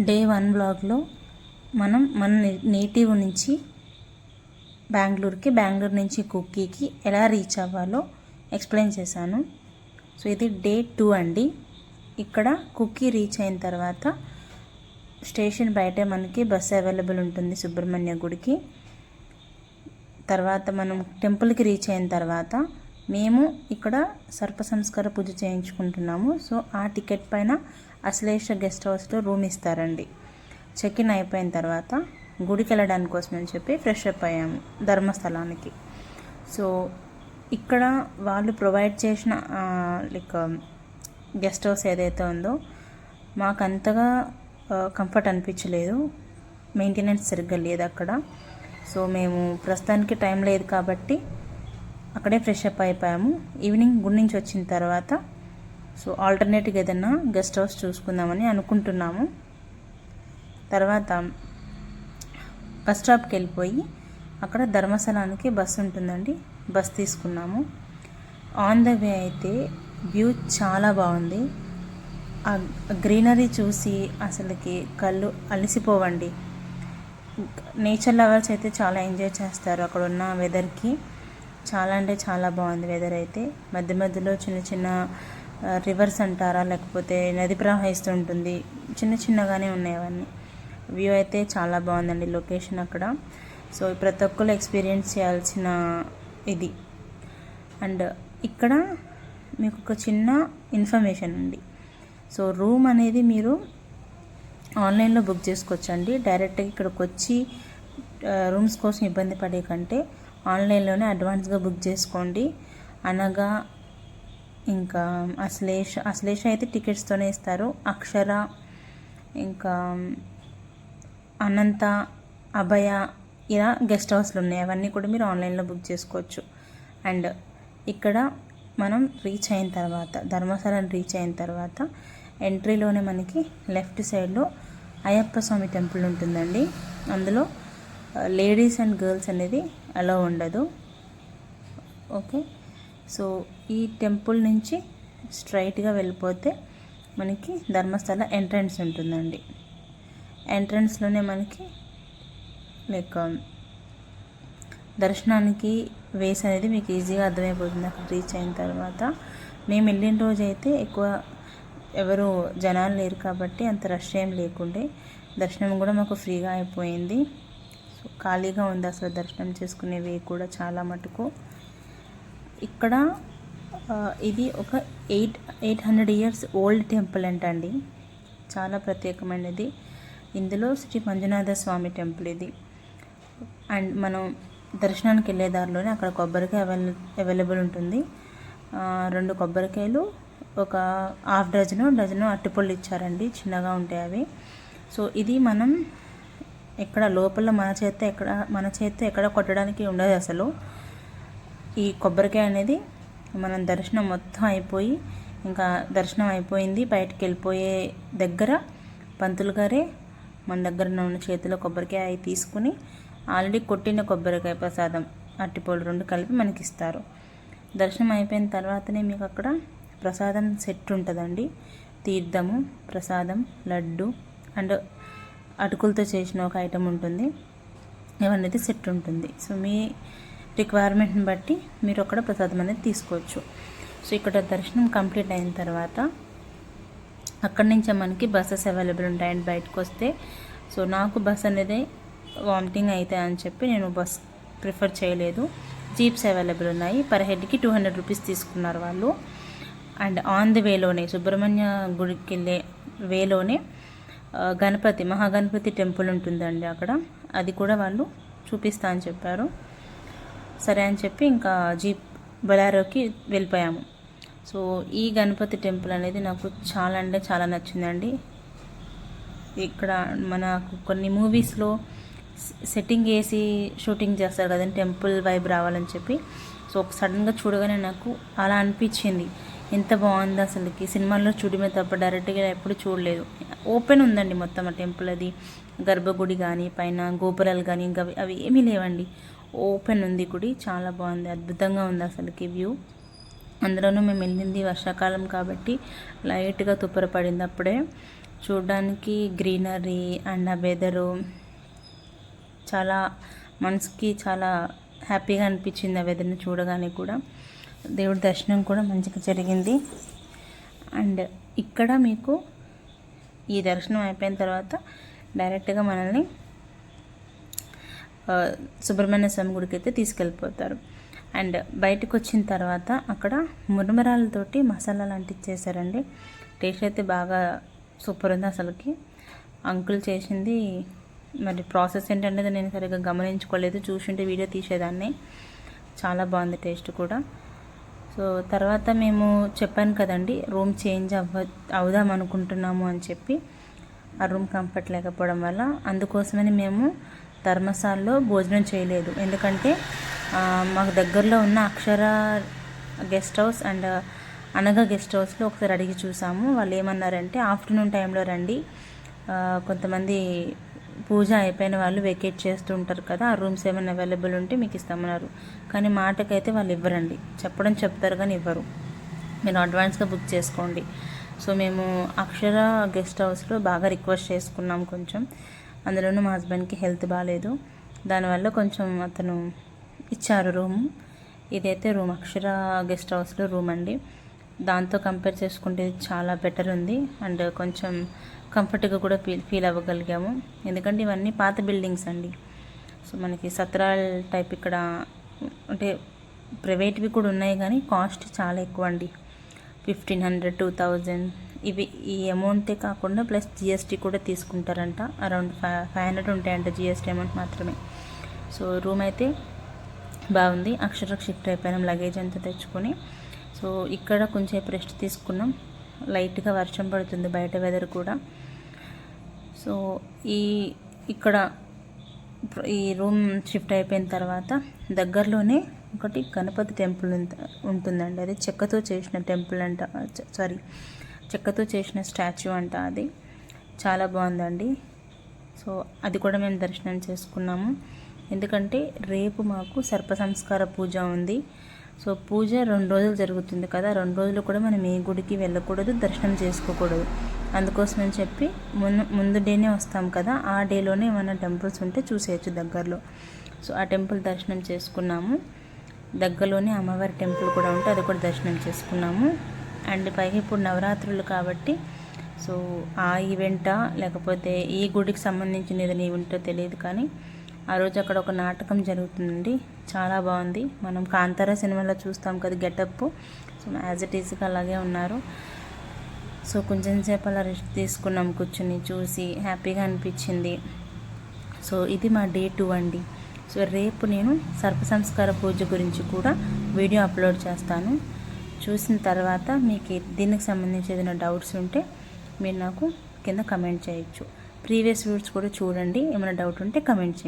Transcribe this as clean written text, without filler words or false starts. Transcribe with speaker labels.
Speaker 1: Day 1 బ్లాగ్లో మనం మన నేటివ్ నుంచి బెంగళూరు నుంచి కుక్కీకి ఎలా రీచ్ అవ్వాలో ఎక్స్ప్లెయిన్ చేశాను. సో ఇది డే 2 అండి. ఇక్కడ కుక్కీ రీచ్ అయిన తర్వాత స్టేషన్ బయటే మనకి బస్సు అవైలబుల్ ఉంటుంది సుబ్రహ్మణ్య గుడికి. తర్వాత మనం టెంపుల్కి రీచ్ అయిన తర్వాత మేము ఇక్కడ సర్ప సంస్కార పూజ చేయించుకుంటున్నాము. సో ఆ టికెట్ పైన అశ్లేష గెస్ట్ హౌస్లో రూమ్ ఇస్తారండి. చెక్ ఇన్ అయిపోయిన తర్వాత గుడికి వెళ్ళడానికి కోసం అని చెప్పి ఫ్రెష్ అప్ అయ్యాము ధర్మస్థలానికి. సో ఇక్కడ వాళ్ళు ప్రొవైడ్ చేసిన గెస్ట్ హౌస్ ఏదైతే ఉందో మాకు అంతగా కంఫర్ట్ అనిపించలేదు, మెయింటెనెన్స్ సరిగ్గా లేదు అక్కడ. సో మేము ప్రస్తుతానికి టైం లేదు కాబట్టి అక్కడే ఫ్రెష్ అప్ అయిపోయాము. ఈవినింగ్ గుడి నుంచి వచ్చిన తర్వాత సో ఆల్టర్నేట్గా ఏదైనా గెస్ట్ హౌస్ చూసుకుందామని అనుకుంటున్నాము. తర్వాత బస్ స్టాప్కి వెళ్ళిపోయి అక్కడ ధర్మస్థలానికి బస్సు ఉంటుందండి, బస్ తీసుకున్నాము. ఆన్ ద వే అయితే వ్యూ చాలా బాగుంది. ఆ గ్రీనరీ చూసి అసలుకి కళ్ళు అలసిపోవండి. నేచర్ లవర్స్ అయితే చాలా ఎంజాయ్ చేస్తారు అక్కడ ఉన్న వెదర్కి. చాలా అంటే చాలా బాగుంది వెదర్ అయితే. మధ్య మధ్యలో చిన్న చిన్న రివర్స్ అంటారా లేకపోతే నది ప్రవహిస్తూ ఉంటుంది, చిన్న చిన్నగానే ఉన్నాయి అవన్నీ. వ్యూ అయితే చాలా బాగుందండి లొకేషన్ అక్కడ. సో ప్రతి ఒక్కరు ఎక్స్పీరియన్స్ చేయాల్సిన ఇది. అండ్ ఇక్కడ మీకు ఒక చిన్న ఇన్ఫర్మేషన్ అండి. సో రూమ్ అనేది మీరు ఆన్లైన్లో బుక్ చేసుకోవచ్చండి. డైరెక్ట్గా ఇక్కడికి వచ్చి రూమ్స్ కోసం ఇబ్బంది పడే కంటే ఆన్లైన్లోనే అడ్వాన్స్గా బుక్ చేసుకోండి. అనగా ఇంకా అశ్లేష అయితే టికెట్స్తోనే ఇస్తారు. అక్షర, ఇంకా అనంత, అభయ ఇలా గెస్ట్ హౌస్లు ఉన్నాయి. అవన్నీ కూడా మీరు ఆన్లైన్లో బుక్ చేసుకోవచ్చు. అండ్ ఇక్కడ మనం రీచ్ అయిన తర్వాత ధర్మస్థలం రీచ్ అయిన తర్వాత ఎంట్రీలోనే మనకి లెఫ్ట్ సైడ్లో అయ్యప్ప స్వామి టెంపుల్ ఉంటుందండి. అందులో లేడీస్ అండ్ గర్ల్స్ అనేది అలా ఉండదు. ఓకే, సో ఈ టెంపుల్ నుంచి స్ట్రైట్గా వెళ్ళిపోతే మనకి ధర్మస్థల ఎంట్రన్స్ ఉంటుందండి. ఎంట్రన్స్లోనే మనకి దర్శనానికి వేస్ అనేది మీకు ఈజీగా అర్థమైపోతుంది అక్కడ రీచ్ అయిన తర్వాత. మేము వెళ్ళిన రోజు అయితే ఎక్కువ ఎవరు జనాలు లేరు కాబట్టి అంత రష్ ఏం లేకుండే. దర్శనం కూడా మాకు ఫ్రీగా అయిపోయింది. సో ఖాళీగా ఉంది అసలు దర్శనం చేసుకునే వే కూడా చాలా మటుకు. ఇక్కడ ఇది ఒక 800 years ఓల్డ్ టెంపుల్ అంటండి, చాలా ప్రత్యేకమైనది. ఇందులో శ్రీ మంజునాథ స్వామి టెంపుల్ ఇది. అండ్ మనం దర్శనానికి వెళ్ళే దారిలోనే అక్కడ కొబ్బరికాయ అవైలబుల్ ఉంటుంది. 2 కొబ్బరికాయలు, ఒక హాఫ్ డజను అరటిపళ్ళు ఇచ్చారండి, చిన్నగా ఉంటాయి అవి. సో ఇది మనం ఎక్కడ లోపల మన చేత్తో ఎక్కడ కొట్టడానికి ఉండదు అసలు. ఈ కొబ్బరికాయ అనేది మనం దర్శనం మొత్తం అయిపోయి ఇంకా దర్శనం అయిపోయింది బయటికి వెళ్ళిపోయే దగ్గర పంతులు గారే మన దగ్గర ఉన్న చేతిలో కొబ్బరికాయ తీసుకుని ఆల్రెడీ కొట్టిన కొబ్బరికాయ ప్రసాదం అరటిపళ్ళు 2 కలిపి మనకి ఇస్తారు. దర్శనం అయిపోయిన తర్వాతనే మీకు అక్కడ ప్రసాదం సెట్ ఉంటుందండి. తీర్థము, ప్రసాదం, లడ్డు అండ్ అటుకులతో చేసిన ఒక ఐటెం ఉంటుంది. ఇవన్నీ సెట్ ఉంటుంది. సో మీ రిక్వైర్మెంట్ని బట్టి మీరు అక్కడ ప్రసాదం అనేది తీసుకోవచ్చు. సో ఇక్కడ దర్శనం కంప్లీట్ అయిన తర్వాత అక్కడి నుంచే మనకి బస్సెస్ అవైలబుల్ ఉంటాయండి బయటకు వస్తే. సో నాకు బస్ అనేది వామిటింగ్ అయితే అని చెప్పి నేను బస్ ప్రిఫర్ చేయలేదు. జీప్స్ అవైలబుల్ ఉన్నాయి. పర్ హెడ్కి 200 రూపీస్ తీసుకున్నారు వాళ్ళు. అండ్ ఆన్ ది వేలోనే సుబ్రహ్మణ్య గుడికి వెళ్ళే వేలోనే మహాగణపతి టెంపుల్ ఉంటుందండి అక్కడ. అది కూడా వాళ్ళు చూపిస్తా అని చెప్పారు. సరే అని చెప్పి ఇంకా జీప్ బొలారోకి వెళ్ళిపోయాము. సో ఈ గణపతి టెంపుల్ అనేది నాకు చాలా అంటే చాలా నచ్చిందండి. ఇక్కడ మనకు కొన్ని మూవీస్లో సెట్టింగ్ వేసి షూటింగ్ చేస్తారు కదండి టెంపుల్ వైబ్ రావాలని చెప్పి. సో సడన్గా చూడగానే నాకు అలా అనిపించింది. ఎంత బాగుంది అసలుకి. సినిమాల్లో చూడమే తప్ప డైరెక్ట్గా ఎప్పుడు చూడలేదు. ఓపెన్ ఉందండి మొత్తం ఆ టెంపుల్. అది గర్భగుడి కానీ పైన గోపురాలు కానీ ఇంకా అవి ఏమీ లేవండి, ఓపెన్ ఉంది గుడి. చాలా బాగుంది, అద్భుతంగా ఉంది అసలుకి వ్యూ. అందులోనూ మేము వెళ్ళింది వర్షాకాలం కాబట్టి లైట్గా తుప్పర పడింది అప్పుడే. చూడడానికి గ్రీనరీ అండ్ ఆ వెదరు చాలా మనసుకి చాలా హ్యాపీగా అనిపించింది. ఆ వెదర్ని చూడగానే కూడా దేవుడి దర్శనం కూడా మంచిగా జరిగింది. అండ్ ఇక్కడ మీకు ఈ దర్శనం అయిపోయిన తర్వాత డైరెక్ట్గా మనల్ని సుబ్రహ్మణ్య స్వామి గుడికి అయితే తీసుకెళ్ళిపోతారు. అండ్ బయటకు వచ్చిన తర్వాత అక్కడ మురమరాలతోటి మసాలాలు అంటించేసారండి. టేస్ట్ అయితే బాగా సూపర్ ఉంది అసలుకి. అంకుల్ చేసింది మరి ప్రాసెస్ ఏంటనేది నేను సరిగ్గా గమనించుకోలేదు, చూసింటే వీడియో తీసేదాన్ని. చాలా బాగుంది టేస్ట్ కూడా. సో తర్వాత మేము చెప్పాను కదండి రూమ్ చేంజ్ అవుదాం అనుకుంటున్నాము అని చెప్పి. ఆ రూమ్ కంఫర్ట్ లేకపోవడం వల్ల అందుకోసమని మేము ధర్మశాలలో భోజనం చేయలేదు. ఎందుకంటే మాకు దగ్గరలో ఉన్న అక్షర గెస్ట్ హౌస్ అండ్ అనగా గెస్ట్ హౌస్లో ఒకసారి అడిగి చూసాము. వాళ్ళు ఏమన్నారంటే ఆఫ్టర్నూన్ టైంలో రండి, కొంతమంది పూజ అయిపోయిన వాళ్ళు వెకేట్ చేస్తూ ఉంటారు కదా, ఆ రూమ్స్ ఏమైనా అవైలబుల్ ఉంటే మీకు ఇస్తామన్నారు. కానీ మాటకైతే వాళ్ళు ఇవ్వరండి, చెప్తారు కానీ ఇవ్వరు, మీరు అడ్వాన్స్గా బుక్ చేసుకోండి. సో మేము అక్షర గెస్ట్ హౌస్లో బాగా రిక్వెస్ట్ చేసుకున్నాం కొంచెం. అందులోనూ మా హస్బెండ్కి హెల్త్ బాగాలేదు, దానివల్ల కొంచెం అతను ఇచ్చారు రూమ్. ఇదైతే రూమ్ అక్షర గెస్ట్ హౌస్లో రూమ్ అండి. దాంతో కంపేర్ చేసుకుంటే చాలా బెటర్ ఉంది అండ్ కొంచెం కంఫర్ట్గా కూడా ఫీల్ అవ్వగలిగాము. ఎందుకంటే ఇవన్నీ పాత బిల్డింగ్స్ అండి. సో మనకి సత్రాల్ టైప్ ఇక్కడ అంటే ప్రైవేట్వి కూడా ఉన్నాయి కానీ కాస్ట్ చాలా ఎక్కువ అండి. 1500, 2000 ఇవి ఈ అమౌంటే కాకుండా ప్లస్ జిఎస్టీ కూడా తీసుకుంటారంట. అరౌండ్ 500 ఉంటాయంట జిఎస్టీ అమౌంట్ మాత్రమే. సో రూమ్ అయితే బాగుంది. అక్షరకు షిఫ్ట్ అయిపోయినాం లగేజ్ అంతా తెచ్చుకొని. సో ఇక్కడ కొంచెం రెస్ట్ తీసుకున్నాం. లైట్గా వర్షం పడుతుంది బయట వెదర్ కూడా. సో ఇక్కడ ఈ రూమ్ షిఫ్ట్ అయిపోయిన తర్వాత దగ్గరలోనే ఒకటి గణపతి టెంపుల్ ఉంటుందండి. అది చెక్కతో చేసిన టెంపుల్ అంట, చెక్కతో చేసిన స్టాచ్యూ అంట. అది చాలా బాగుందండి. సో అది కూడా మేము దర్శనం చేసుకున్నాము. ఎందుకంటే రేపు మాకు సర్ప సంస్కార పూజ ఉంది. సో పూజ 2 రోజులు జరుగుతుంది కదా, 2 రోజులు కూడా మనం ఏ గుడికి వెళ్ళకూడదు, దర్శనం చేసుకోకూడదు. అందుకోసమని చెప్పి ముందు డేనే వస్తాం కదా, ఆ డేలోనే ఏమైనా టెంపుల్స్ ఉంటే చూసేయచ్చు దగ్గరలో. సో ఆ టెంపుల్ దర్శనం చేసుకున్నాము. దగ్గరలోనే అమ్మవారి టెంపుల్ కూడా ఉంటే అది కూడా దర్శనం చేసుకున్నాము. అండ్ పైగా ఇప్పుడు నవరాత్రులు కాబట్టి సో ఆ ఈవెంటా లేకపోతే ఈ గుడికి సంబంధించిన ఏదైనా ఈవెంటో తెలియదు కానీ ఆ రోజు అక్కడ ఒక నాటకం జరుగుతుందండి. చాలా బాగుంది. మనం కాంతారా సినిమాలో చూస్తాం కదా గెటప్, సో యాజ్ ఇట్ ఈజ్గా అలాగే ఉన్నారు. సో కొంచెం సేపు అలా రెస్ట్ తీసుకున్నాం, కూర్చుని చూసి హ్యాపీగా అనిపించింది. సో ఇది మా డే 2 అండి. సో రేపు నేను సర్ప సంస్కార పూజ గురించి కూడా వీడియో అప్లోడ్ చేస్తాను. చూసిన తర్వాత మీకు దీనికి సంబంధించి ఏదైనా డౌట్స్ ఉంటే మీరు నాకు కింద కమెంట్ చేయొచ్చు. ప్రీవియస్ వీడియోస్ కూడా చూడండి, ఏమైనా డౌట్ ఉంటే కమెంట్ చేయండి.